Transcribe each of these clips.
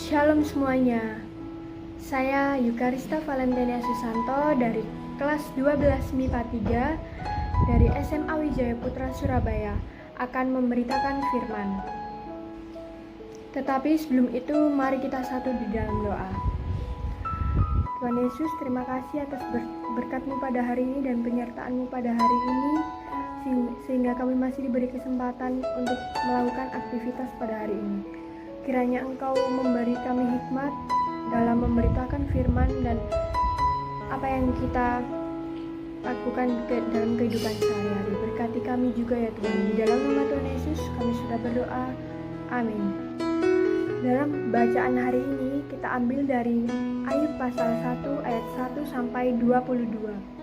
Shalom semuanya. Saya Yukarista Valentania Susanto dari kelas 12 MIPA 3 dari SMA Wijaya Putra Surabaya akan memberitakan firman. Tetapi sebelum itu mari kita satu di dalam doa. Tuhan Yesus, terima kasih atas berkat-Mu pada hari ini dan penyertaan-Mu pada hari ini sehingga kami masih diberi kesempatan untuk melakukan aktivitas pada hari ini. Kiranya Engkau memberi kami hikmat dalam memberitakan firman dan apa yang kita lakukan dalam kehidupan sehari-hari. Berkati kami juga ya Tuhan. Di dalam nama Tuhan Yesus kami sudah berdoa. Amin. Dalam bacaan hari ini kita ambil dari Ayub pasal 1 ayat 1 sampai 22.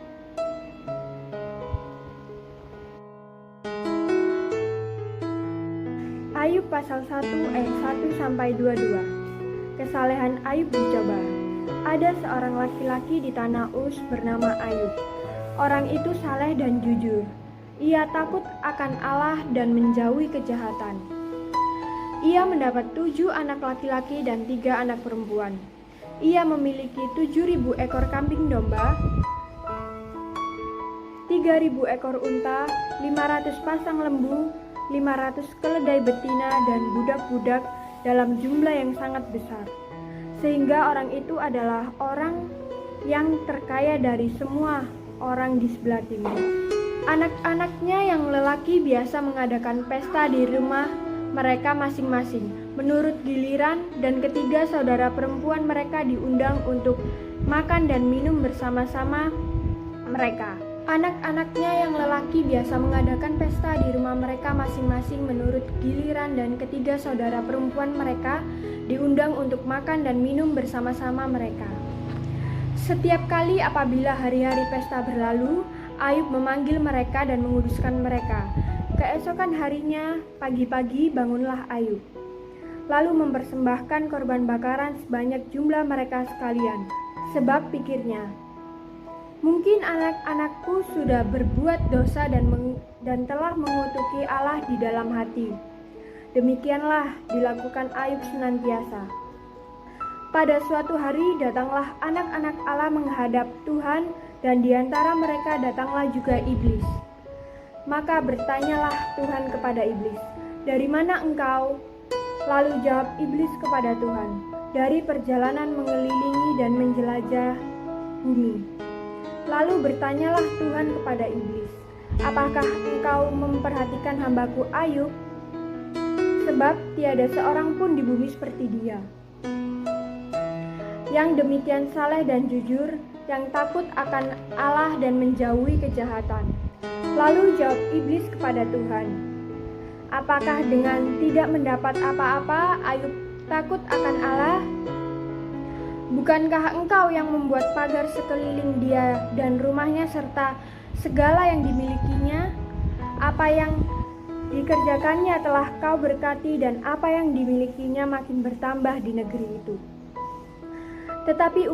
Ayub pasal 1 ayat 1 sampai 22. Kesalehan Ayub dicoba. Ada seorang laki-laki di tanah Uz bernama Ayub. Orang itu saleh dan jujur. Ia takut akan Allah dan menjauhi kejahatan. Ia mendapat 7 anak laki-laki dan 3 anak perempuan. Ia memiliki 7.000 ekor kambing domba, 3.000 ekor unta, 500 pasang lembu, 500 keledai betina dan budak-budak dalam jumlah yang sangat besar. Sehingga orang itu adalah orang yang terkaya dari semua orang di sebelah timur. Anak-anaknya yang lelaki biasa mengadakan pesta di rumah mereka masing-masing menurut giliran, dan ketiga saudara perempuan mereka diundang untuk makan dan minum bersama-sama mereka. Anak-anaknya yang lelaki biasa mengadakan pesta di rumah mereka masing-masing menurut giliran, dan ketiga saudara perempuan mereka diundang untuk makan dan minum bersama-sama mereka. Setiap kali apabila hari-hari pesta berlalu, Ayub memanggil mereka dan menguduskan mereka. Keesokan harinya, pagi-pagi bangunlah Ayub, lalu mempersembahkan korban bakaran sebanyak jumlah mereka sekalian. Sebab pikirnya, mungkin anak-anakku sudah berbuat dosa dan telah mengutuki Allah di dalam hati. Demikianlah dilakukan Ayub senantiasa. Pada suatu hari datanglah anak-anak Allah menghadap Tuhan, dan di antara mereka datanglah juga iblis. Maka bertanyalah Tuhan kepada iblis, "Dari mana engkau?" Lalu jawab iblis kepada Tuhan, "Dari perjalanan mengelilingi dan menjelajah bumi." Lalu bertanyalah Tuhan kepada iblis, "Apakah engkau memperhatikan hambaku Ayub? Sebab tiada seorang pun di bumi seperti dia, yang demikian saleh dan jujur, yang takut akan Allah dan menjauhi kejahatan." Lalu jawab iblis kepada Tuhan, "Apakah dengan tidak mendapat apa-apa Ayub takut akan Allah? Bukankah engkau yang membuat pagar sekeliling dia dan rumahnya serta segala yang dimilikinya? Apa yang dikerjakannya telah kau berkati, dan apa yang dimilikinya makin bertambah di negeri itu. Tetapi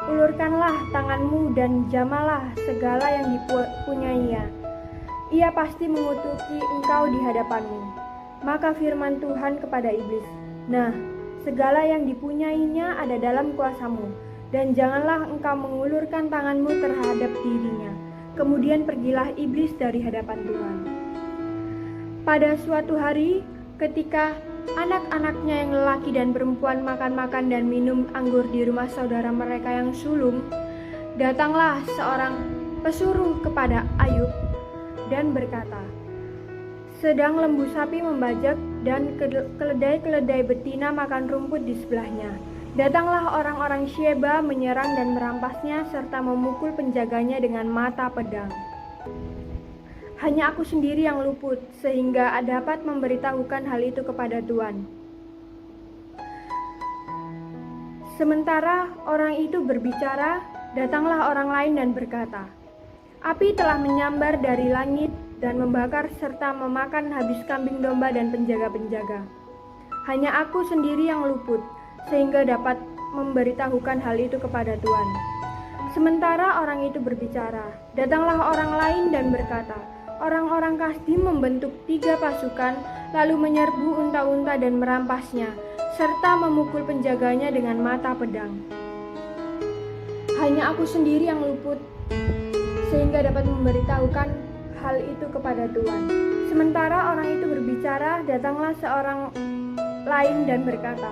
ulurkanlah tanganmu dan jamalah segala yang dipunyainya. Ia pasti mengutuki engkau di hadapanmu." Maka firman Tuhan kepada iblis, "Nah, segala yang dipunyainya ada dalam kuasamu, dan janganlah engkau mengulurkan tanganmu terhadap dirinya." Kemudian pergilah iblis dari hadapan Tuhan. Pada suatu hari, ketika anak-anaknya yang lelaki dan perempuan makan-makan dan minum anggur di rumah saudara mereka yang sulung, datanglah seorang pesuruh kepada Ayub dan berkata, "Sedang lembu sapi membajak dan keledai-keledai betina makan rumput di sebelahnya. Datanglah orang-orang Syeba menyerang dan merampasnya serta memukul penjaganya dengan mata pedang. Hanya aku sendiri yang luput, sehingga dapat memberitahukan hal itu kepada Tuhan." Sementara orang itu berbicara, datanglah orang lain dan berkata, "Api telah menyambar dari langit dan membakar serta memakan habis kambing domba dan penjaga-penjaga. Hanya aku sendiri yang luput, sehingga dapat memberitahukan hal itu kepada Tuhan." Sementara orang itu berbicara, datanglah orang lain dan berkata, "Orang-orang Kasdim membentuk 3 pasukan, lalu menyerbu unta-unta dan merampasnya, serta memukul penjaganya dengan mata pedang. Hanya aku sendiri yang luput, sehingga dapat memberitahukan hal itu kepada Tuhan. Sementara orang itu berbicara, datanglah seorang lain dan berkata,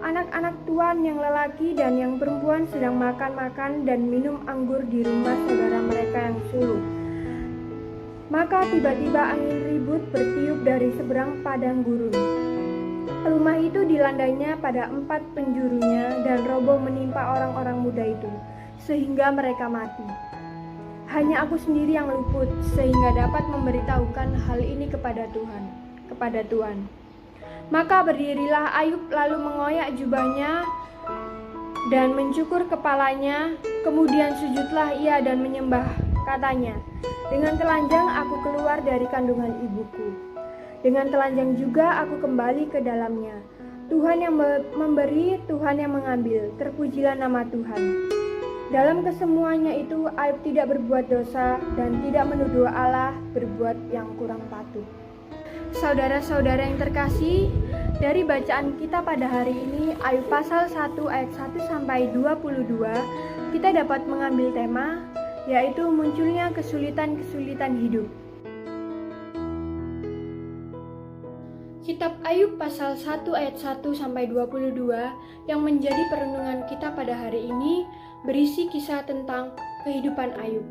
anak-anak Tuhan yang lelaki dan yang perempuan sedang makan-makan dan minum anggur di rumah saudara mereka yang sulung. Maka tiba-tiba angin ribut bertiup dari seberang padang gurun. Rumah itu dilandainya pada 4 penjurunya dan roboh menimpa orang-orang muda itu, sehingga mereka mati. Hanya aku sendiri yang luput, sehingga dapat memberitahukan hal ini kepada Tuhan. Maka berdirilah Ayub lalu mengoyak jubahnya dan mencukur kepalanya, kemudian sujudlah ia dan menyembah, katanya, dengan telanjang aku keluar dari kandungan ibuku, dengan telanjang juga aku kembali ke dalamnya. Tuhan yang memberi, Tuhan yang mengambil, terpujilah nama Tuhan. Dalam kesemuanya itu Ayub tidak berbuat dosa dan tidak menuduh Allah berbuat yang kurang patut. Saudara-saudara yang terkasih, dari bacaan kita pada hari ini Ayub pasal 1 ayat 1 sampai 22, kita dapat mengambil tema yaitu munculnya kesulitan-kesulitan hidup. Kitab Ayub pasal 1 ayat 1 sampai 22 yang menjadi perenungan kita pada hari ini berisi kisah tentang kehidupan Ayub.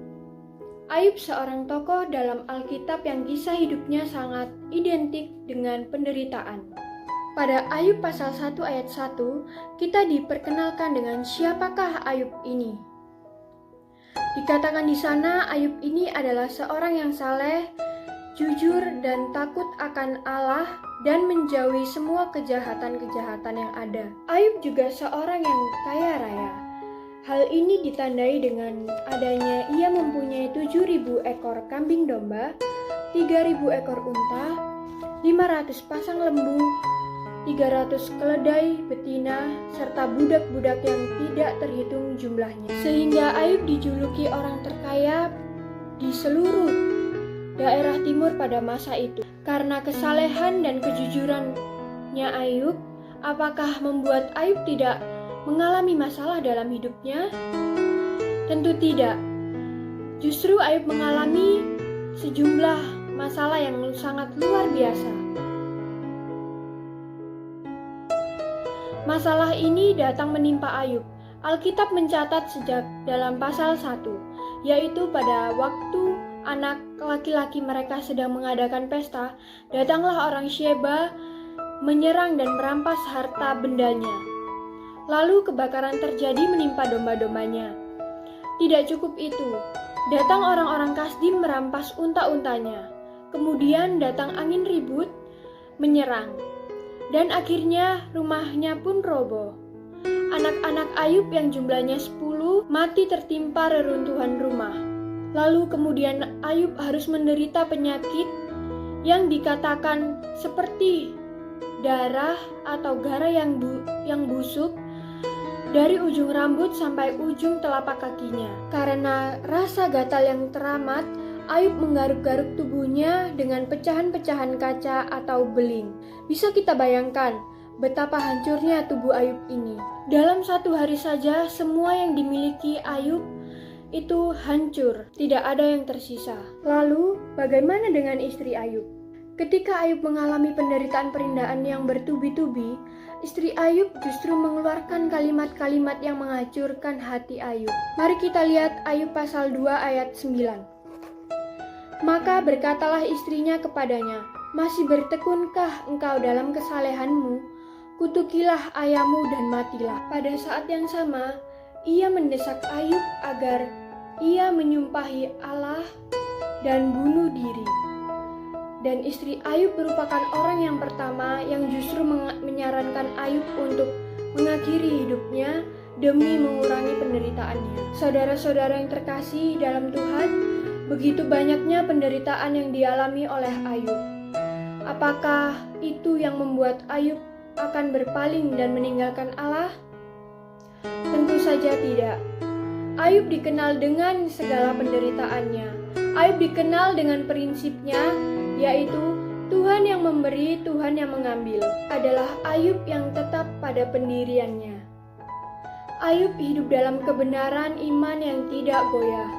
Ayub seorang tokoh dalam Alkitab yang kisah hidupnya sangat identik dengan penderitaan. Pada Ayub pasal 1 ayat 1, kita diperkenalkan dengan siapakah Ayub ini. Dikatakan di sana Ayub ini adalah seorang yang saleh, jujur dan takut akan Allah dan menjauhi semua kejahatan-kejahatan yang ada. Ayub juga seorang yang kaya raya. Hal ini ditandai dengan adanya ia mempunyai 7.000 ekor kambing domba, 3.000 ekor unta, 500 pasang lembu, 300 keledai betina, serta budak-budak yang tidak terhitung jumlahnya. Sehingga Ayub dijuluki orang terkaya di seluruh daerah timur pada masa itu. Karena kesalehan dan kejujurannya Ayub, apakah membuat Ayub tidak mengalami masalah dalam hidupnya? Tentu tidak. Justru Ayub mengalami sejumlah masalah yang sangat luar biasa. Masalah ini datang menimpa Ayub. Alkitab mencatat sejak dalam pasal 1, yaitu pada waktu anak laki-laki mereka sedang mengadakan pesta, datanglah orang Sheba menyerang dan merampas harta bendanya. Lalu kebakaran terjadi menimpa domba-dombanya. Tidak cukup itu, datang orang-orang Kasdim merampas unta-untanya. Kemudian datang angin ribut menyerang, dan akhirnya rumahnya pun roboh. Anak-anak Ayub yang jumlahnya 10 mati tertimpa reruntuhan rumah. Lalu kemudian Ayub harus menderita penyakit yang dikatakan seperti darah atau gara yang busuk dari ujung rambut sampai ujung telapak kakinya. Karena rasa gatal yang teramat, Ayub menggaruk-garuk tubuhnya dengan pecahan-pecahan kaca atau beling. Bisa kita bayangkan betapa hancurnya tubuh Ayub ini. Dalam 1 hari saja semua yang dimiliki Ayub itu hancur, tidak ada yang tersisa. Lalu bagaimana dengan istri Ayub? Ketika Ayub mengalami penderitaan perindaan yang bertubi-tubi, istri Ayub justru mengeluarkan kalimat-kalimat yang menghancurkan hati Ayub. Mari kita lihat Ayub pasal 2 ayat 9. Maka berkatalah istrinya kepadanya, masih bertekunkah engkau dalam kesalehanmu? Kutukilah ayahmu dan matilah. Pada saat yang sama, ia mendesak Ayub agar ia menyumpahi Allah dan bunuh diri. Dan istri Ayub merupakan orang yang pertama yang justru menyarankan Ayub untuk mengakhiri hidupnya demi mengurangi penderitaannya. Saudara-saudara yang terkasih dalam Tuhan, begitu banyaknya penderitaan yang dialami oleh Ayub. Apakah itu yang membuat Ayub akan berpaling dan meninggalkan Allah? Tentu saja tidak. Ayub dikenal dengan segala penderitaannya. Ayub dikenal dengan prinsipnya, yaitu Tuhan yang memberi, Tuhan yang mengambil adalah Ayub yang tetap pada pendiriannya. Ayub hidup dalam kebenaran iman yang tidak goyah.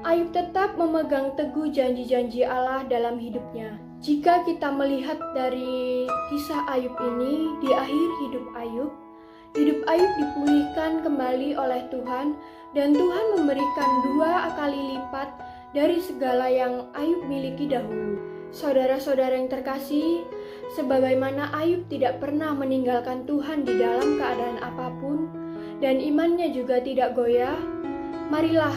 Ayub tetap memegang teguh janji-janji Allah dalam hidupnya. Jika kita melihat dari kisah Ayub ini, di akhir hidup Ayub dipulihkan kembali oleh Tuhan, dan Tuhan memberikan 2 kali lipat dari segala yang Ayub miliki dahulu. Saudara-saudara yang terkasih, sebagaimana Ayub tidak pernah meninggalkan Tuhan di dalam keadaan apapun, dan imannya juga tidak goyah, marilah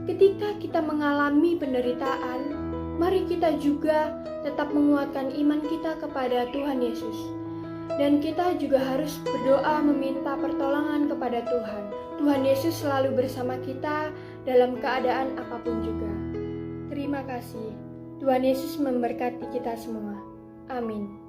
ketika kita mengalami penderitaan, mari kita juga tetap menguatkan iman kita kepada Tuhan Yesus. Dan kita juga harus berdoa meminta pertolongan kepada Tuhan. Tuhan Yesus selalu bersama kita dalam keadaan apapun juga. Terima kasih. Tuhan Yesus memberkati kita semua. Amin.